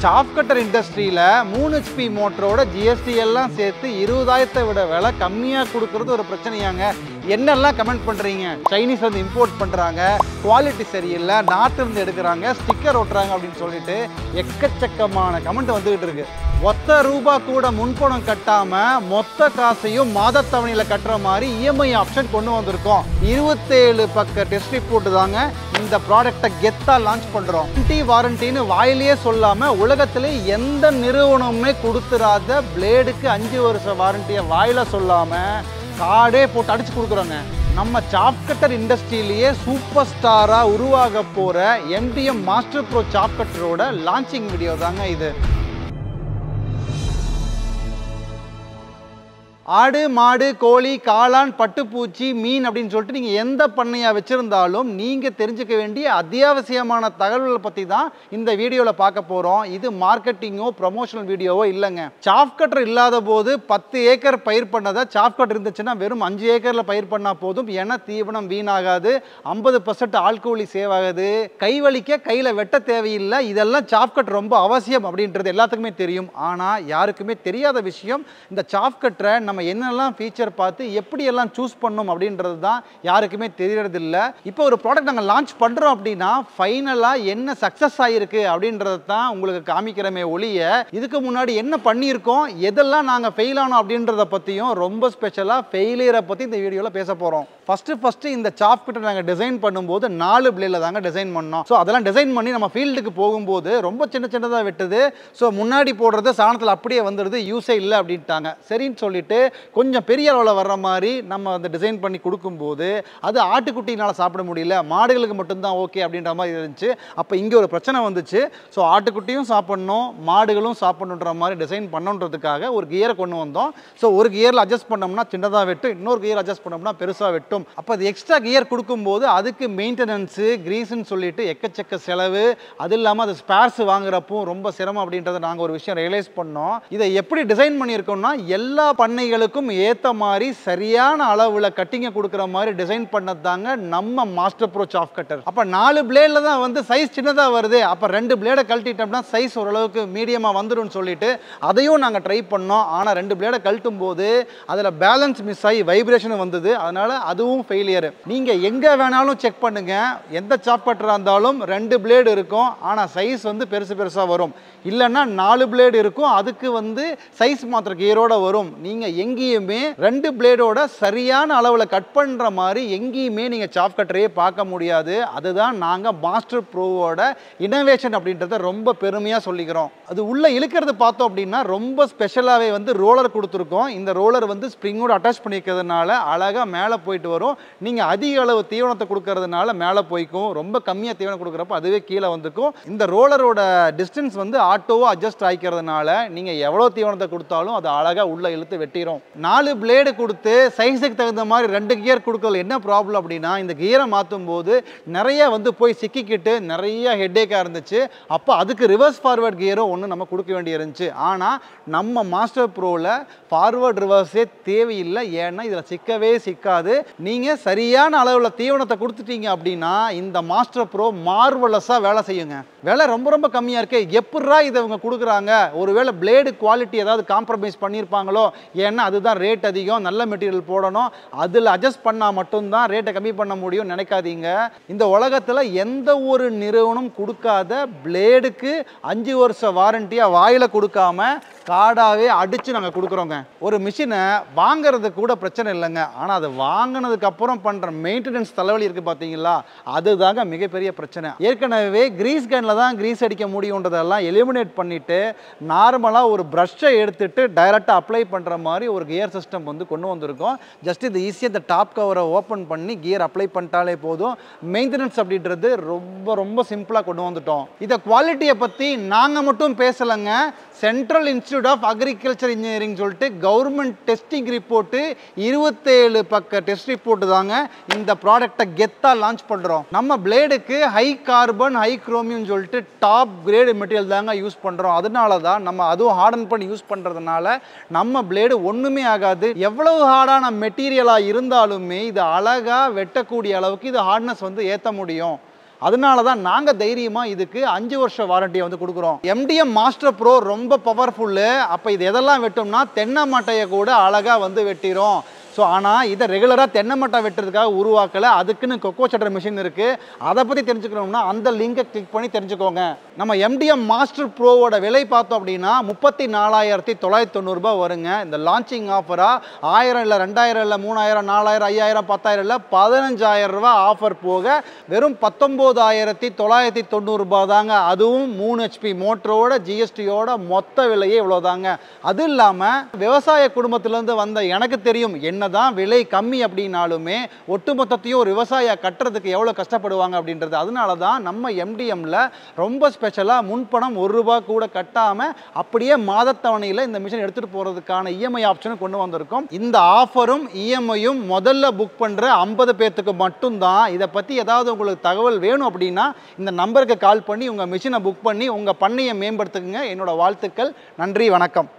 சாப் கட்டர் இண்டஸ்ட்ரியில் 3 HP மோட்டரோட GST எல்லாம் சேர்த்து 20,000 விட விலை கம்மியாக கொடுக்கறது ஒரு பிரச்சனையாங்க. என்னெல்லாம் கமெண்ட் பண்ணுறீங்க? சைனீஸ் வந்து இம்போர்ட் பண்ணுறாங்க, குவாலிட்டி சரியில்லை, நாட்டிலிருந்து எடுக்கிறாங்க, ஸ்டிக்கர் ஒட்டுறாங்க அப்படின்னு சொல்லிட்டு எக்கச்சக்கமான கமெண்ட் வந்துகிட்டு இருக்கு. ஒத்த ரூபா கூட முன்பணம் கட்டாம மொத்த காசையும் மாதத்தவணையில் கட்டுற மாதிரி இஎம்ஐ ஆப்ஷன் கொண்டு வந்திருக்கோம். 27 பக்க டெஸ்ட் ரிப்போர்ட் தாங்க இந்த ப்ராடக்டை கெத்தா லான்ச் பண்றோம். வாரண்டின்னு வாயிலேயே சொல்லாம உலகத்திலே எந்த நிறுவனமுமே கொடுத்துறாத பிளேடுக்கு 5 வருஷ வாரண்டியை வாயில சொல்லாம கார்டே போட்டு அடிச்சு கொடுக்குறோங்க. நம்ம சாப் கட்டர் இண்டஸ்ட்ரியிலேயே சூப்பர் ஸ்டாரா உருவாக போற MDM மாஸ்டர் ப்ரோ சாப் கட்டரோட லான்ச்சிங் வீடியோ தாங்க இது. ஆடு, மாடு, கோழி, காளான், பட்டுப்பூச்சி, மீன் அப்படின்னு சொல்லிட்டு நீங்கள் எந்த பண்ணையாக வச்சுருந்தாலும் நீங்கள் தெரிஞ்சுக்க வேண்டிய அத்தியாவசியமான தகவல்களை பற்றி தான் இந்த வீடியோவில் பார்க்க போகிறோம். இது மார்க்கெட்டிங்கோ ப்ரமோஷனல் வீடியோவோ இல்லைங்க. சாப் கட்டர் இல்லாத போது 10 ஏக்கர் பயிர் பண்ணதை சாப் கட்டர் இருந்துச்சுன்னா வெறும் 5 ஏக்கரில் பயிர் பண்ணால் போதும். ஏன்னா தீவனம் வீணாகாது, 50% ஆள்கூலி சேவ் ஆகுது, கை வலிக்க கையில் வெட்ட தேவையில்லை. இதெல்லாம் சாப் கட்டர் ரொம்ப அவசியம் அப்படின்றது எல்லாத்துக்குமே தெரியும். ஆனால் யாருக்குமே தெரியாத விஷயம், இந்த சாப் கட்டரை நம்ம என்னெல்லாம் ஃபீச்சர் பார்த்து எப்படியெல்லாம் சூஸ் பண்ணணும் அப்படின்றது தான் யாருக்குமே தெரியறதில்ல. இப்போ ஒரு ப்ராடக்ட் நாங்கள் லான்ச் பண்ணுறோம் அப்படின்னா ஃபைனலாக என்ன சக்ஸஸ் ஆகிருக்கு அப்படின்றது தான் உங்களுக்கு காமிக்கிறமே ஒழிய இதுக்கு முன்னாடி என்ன பண்ணியிருக்கோம், எதெல்லாம் நாங்கள் ஃபெயில் ஆனோம் அப்படின்றத பற்றியும் ரொம்ப ஸ்பெஷலாக ஃபெயிலியரை பற்றி இந்த வீடியோவில் பேச போகிறோம். ஃபஸ்ட்டு இந்த சாப் கட்டர் நாங்கள் டிசைன் பண்ணும்போது 4 பிளேடில் தாங்க டிசைன் பண்ணோம். ஸோ அதெல்லாம் டிசைன் பண்ணி நம்ம ஃபீல்டுக்கு போகும்போது ரொம்ப சின்னதாக வெட்டுது. ஸோ முன்னாடி போடுறது சாணத்தில் அப்படியே வந்துடுது, யூஸே இல்லை அப்படின்ட்டாங்க. சரின்னு சொல்லிட்டு கொஞ்சம் பெரிய அளவில் வர்ற மாதிரி நம்ம அந்த டிசைன் பண்ணி கொடுக்கும்போது அது ஆட்டுக்குட்டினால் சாப்பிட முடியல, மாடுகளுக்கு மட்டும்தான் ஓகே அப்படின்ற மாதிரி இருந்துச்சு. அப்போ இங்கே ஒரு பிரச்சனை வந்துச்சு. ஸோ ஆட்டுக்குட்டியும் சாப்பிட்ணும், மாடுகளும் சாப்பிடணுன்ற மாதிரி டிசைன் பண்ணணுன்றதுக்காக ஒரு கியரை கொண்டு வந்தோம். ஸோ ஒரு கியரில் அட்ஜஸ்ட் பண்ணோம்னா சின்னதாக வெட்டும், இன்னொரு கியர் அட்ஜஸ்ட் பண்ணோம்னா பெருசாக வெட்டும். அப்போ அது எக்ஸ்ட்ரா கியர் கொடுக்கும்போது அதுக்கு மெயின்டெனன்ஸு, கிரீஸ்ன்னு சொல்லிட்டு எக்கச்சக்க செலவு, அது இல்லாமல் அது ஸ்பேர்ஸ் வாங்குறப்போ ரொம்ப சிரமம் அப்படின்றத நாங்கள் ஒரு விஷயம் ரியலைஸ் பண்ணோம். இதை எப்படி டிசைன் பண்ணியிருக்கோம்னா எல்லா பண்ணைகளுக்கும் ஏற்ற மாதிரி சரியான அளவில் கட்டிங்கை கொடுக்குற மாதிரி டிசைன் பண்ணது தாங்க நம்ம மாஸ்டர் ப்ரோ சாப் கட்டர். அப்போ 4 பிளேடில் தான் வந்து சைஸ் சின்னதாக வருது, அப்போ 2 பிளேடை கழட்டிட்டோம்னா சைஸ் ஓரளவுக்கு மீடியமாக வந்துடும் சொல்லிட்டு அதையும் நாங்கள் ட்ரை பண்ணோம். ஆனால் 2 பிளேடை கழட்டும் போது அதில் பேலன்ஸ் மிஸ் ஆகி வைப்ரேஷன் வந்தது. அதனால் அதுவும் ஃபெயிலியர். நீங்கள் எங்கே வேணாலும் செக் பண்ணுங்க, எந்த சாப் கட்டராக இருந்தாலும் 2 பிளேடு இருக்கும், ஆனால் சைஸ் வந்து பெருசாக வரும். இல்லைன்னா 4 பிளேடு இருக்கும், அதுக்கு வந்து சைஸ் மாத்திர கியரோட வரும். நீங்கள் எங்கேயுமே 2 பிளேடோட சரியான அளவில் கட் பண்ணுற மாதிரி எங்கேயுமே நீங்கள் சாப் கட்டரையே பார்க்க முடியாது. அதுதான் நாங்கள் மாஸ்டர் ப்ரோவோட இனோவேஷன் அப்படின்றத ரொம்ப பெருமையாக சொல்லிக்கிறோம். அது உள்ளே இழுக்கிறது பார்த்தோம் அப்படின்னா ரொம்ப ஸ்பெஷலாகவே வந்து ரோலர் கொடுத்துருக்கோம். இந்த ரோலர் வந்து ஸ்ப்ரிங்கோட அட்டாச் பண்ணிக்கிறதுனால அழகாக மேலே போயிட்டு வரும். நீங்கள் அதிக அளவு தீவனத்தை கொடுக்கறதுனால மேலே போய்க்கும், ரொம்ப கம்மியாக தீவனம் கொடுக்குறப்ப அதுவே கீழே வந்துக்கும். இந்த ரோலரோட டிஸ்டன்ஸ் வந்து ஆட்டோவாக அட்ஜஸ்ட் ஆகிக்கிறதுனால நீங்கள் எவ்வளோ தீவனத்தை கொடுத்தாலும் அது அழகாக உள்ளே இழுத்து வெட்டிடும். 4 பிளேடு கொடுத்து சைஸுக்கு தகுந்த மாதிரி 2 கியர் கொடுக்கறது என்ன ப்ராப்ளம் அப்படின்னா இந்த கியரை மாற்றும் போது நிறைய வந்து போய் சிக்கிக்கிட்டு நிறைய ஹெட்டேக்காக இருந்துச்சு. அப்போ அதுக்கு ரிவர்ஸ் ஃபார்வர்ட் கியரும் ஒன்று நம்ம கொடுக்க வேண்டி இருந்துச்சு. ஆனால் நம்ம மாஸ்டர் ப்ரோவில் ஃபார்வர்ட் ரிவர்ஸே தேவையில்லை. ஏன்னா இதில் சிக்கவே சிக்காது. நீங்கள் சரியான அளவில் தீவனத்தை கொடுத்துட்டீங்க அப்படின்னா இந்த மாஸ்டர் ப்ரோ மார்வலஸாக வேலை செய்யுங்க. விலை ரொம்ப கம்மியாக இருக்கு, எப்படா இதை இவங்க கொடுக்குறாங்க, ஒருவேளை பிளேடு குவாலிட்டி ஏதாவது காம்ப்ரமைஸ் பண்ணியிருப்பாங்களோ, ஏன்னா அதுதான் ரேட் அதிகம், நல்ல மெட்டீரியல் போடணும், அதில் அட்ஜஸ்ட் பண்ணால் மட்டும்தான் ரேட்டை கம்மி பண்ண முடியும் நினைக்காதீங்க. இந்த உலகத்தில் எந்த ஒரு நிறுவனம் கொடுக்காத பிளேடுக்கு 5 வருஷ வாரண்டியாக வாயில் கொடுக்காம கார்டாகவே அடித்து நாங்கள் கொடுக்குறோங்க. ஒரு மிஷினை வாங்கிறது கூட பிரச்சனை இல்லைங்க, ஆனால் அதை வாங்கினதுக்கு அப்புறம் பண்ணுற மெயின்டெனன்ஸ் தலைவலி இருக்குது பார்த்தீங்களா, அதுதாங்க மிகப்பெரிய பிரச்சனை. ஏற்கனவே கிரீஸ் கன்ல தான் கிரீஸ் அடிக்க முடியுன்றதெல்லாம் எலிமினேட் பண்ணிவிட்டு நார்மலாக ஒரு ப்ரஷ்ஷை எடுத்துகிட்டு டைரெக்டாக அப்ளை பண்ணுற மாதிரி ஒரு கியர் சிஸ்டம் வந்து கொண்டு வந்திருக்கோம். ஜஸ்ட் இது ஈஸியாக இந்த டாப் கவரை ஓப்பன் பண்ணி கியர் அப்ளை பண்ணிட்டாலே போதும். மெயின்டெனன்ஸ் அப்படின்றது ரொம்ப சிம்பிளாக கொண்டு வந்துட்டோம். இதை குவாலிட்டியை பற்றி நாங்கள் மட்டும் பேசலைங்க, Central Institute of Agriculture Engineering சொல்லிட்டு கவர்மெண்ட் டெஸ்டிங் ரிப்போர்ட்டு 27 பக்க டெஸ்ட் ரிப்போர்ட் தாங்க இந்த ப்ராடக்டை கெத்தா லான்ச் பண்ணுறோம். நம்ம பிளேடுக்கு ஹை கார்பன் ஹை குரோமியம் சொல்லிட்டு டாப் கிரேடு மெட்டீரியல் தாங்க யூஸ் பண்ணுறோம். அதனால தான் நம்ம அதுவும் ஹார்டன் பண்ணி யூஸ் பண்ணுறதுனால நம்ம பிளேடு ஒன்றுமே ஆகாது. எவ்வளவு ஹார்டான மெட்டீரியலாக இருந்தாலுமே இது அழகாக வெட்டக்கூடிய அளவுக்கு இது ஹார்ட்னஸ் வந்து ஏற்ற முடியும். அதனால தான் நாங்கள் தைரியமாக இதுக்கு 5 வருஷ வாரண்டியை வந்து கொடுக்குறோம். MDM மாஸ்டர் ப்ரோ ரொம்ப பவர்ஃபுல்லு. அப்போ இது எதெல்லாம் வெட்டோம்னா தென்னை மட்டையை கூட அழகாக வந்து வெட்டிடும். ஸோ ஆனால் இதை ரெகுலராக தென்னை மட்டை வெட்டுறதுக்காக உருவாக்கலை. அதுக்குன்னு கொக்கோ சட்டர் மிஷின் இருக்குது. அதை பற்றி தெரிஞ்சுக்கணும்னா அந்த லிங்கை கிளிக் பண்ணி தெரிஞ்சுக்கோங்க. நம்ம MDM மாஸ்டர் ப்ரோவோட விலை பார்த்தோம் அப்படின்னா 34,990 வருங்க. இந்த லான்ச்சிங் ஆஃபராக 1000 இல்லை 2000 இல்லை 3000 4000 5000 10000 இல்லை 15,000 ஆஃபர் போக வெறும் 19,990 தாங்க. அதுவும் 3 HP மோட்டரோட GSTயோட மொத்த விலையே இவ்வளோதாங்க. அது இல்லாமல் விவசாய குடும்பத்திலேருந்து வந்த எனக்கு தெரியும் என்னதான் விலை கம்மி அப்படின்னாலுமே ஒட்டுமொத்தத்தையும் ஒரு விவசாயியை கட்டுறதுக்கு எவ்வளோ கஷ்டப்படுவாங்க அப்படின்றது. அதனால தான் நம்ம MDMல ரொம்ப ஸ்பெஷலாக முன்பணம் ₹1 கூட கட்டாமல் அப்படியே மாதத்தவணையில் இந்த மிஷின் எடுத்துகிட்டு போகிறதுக்கான EMI ஆப்ஷனும் கொண்டு வந்திருக்கோம். இந்த ஆஃபரும் EMIயும் முதல்ல புக் பண்ணுற 50 பேர்த்துக்கு மட்டும்தான். இதை பற்றி ஏதாவது உங்களுக்கு தகவல் வேணும் அப்படின்னா இந்த நம்பருக்கு கால் பண்ணி உங்கள் மிஷினை புக் பண்ணி உங்கள் பண்ணையை மேம்படுத்துக்குங்க. என்னோட வாழ்த்துக்கள். நன்றி, வணக்கம்.